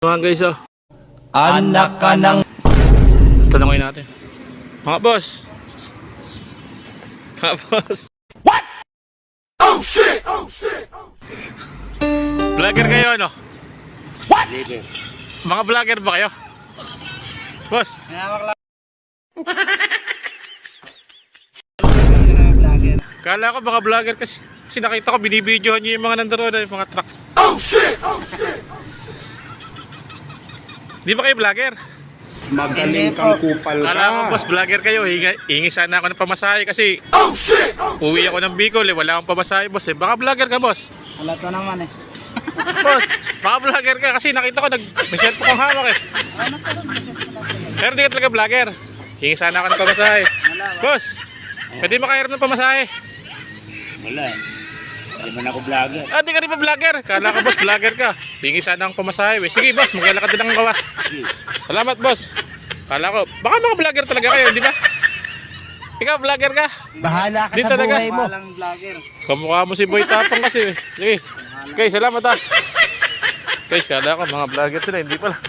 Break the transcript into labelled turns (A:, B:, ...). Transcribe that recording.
A: Mga guys, oh.
B: Anak ka ng...
A: Tanongin natin. Mga boss. Mga boss.
B: What? Oh shit! Oh shit!
A: Vlogger kayo, ano?
B: What?
A: Mga vlogger ba kayo? Boss. Kala ko baka vlogger kasi nakita ko binibidyohan niyo yung mga nandaroon, yung mga truck.
B: Oh shit! Oh shit!
A: Di ba kayo vlogger?
C: Magaling kang kupal ka.
A: Kala ko boss vlogger kayo, hingi sana ako ng pamasahe kasi
B: Oh shit! Oh.
A: uwi ako ng Bicol eh, wala akong pamasahe boss eh. Baka vlogger ka boss.
D: Wala to naman eh.
A: Boss, baka vlogger ka kasi nakita ko may cellphone kang hawak eh.
D: Ano to rin? Masyad ko lang sa'yo.
A: Pero di ka talaga vlogger. Hingi sana ako ng pamasahe.
D: Wala.
A: Boss, pwede makairam ng pamasahe.
C: Wala. Hindi man ako vlogger.
A: Ah, di ka rin pa vlogger. Kala ko boss vlogger ka. Hingi sana ng pamasahe. Sige boss, maglalakad din ang gawa. Salamat boss. Kala ko, baka mga vlogger talaga kayo, di ba? Ikaw vlogger ka?
D: Bahala ka
A: Di
D: sa
A: talaga.
D: buhay mo. Walang vlogger.
A: Kamukha mo si Boy Tapang kasi. Sige. Okay, salamat ah. Guys, kala ko mga vlogger sila, hindi pala.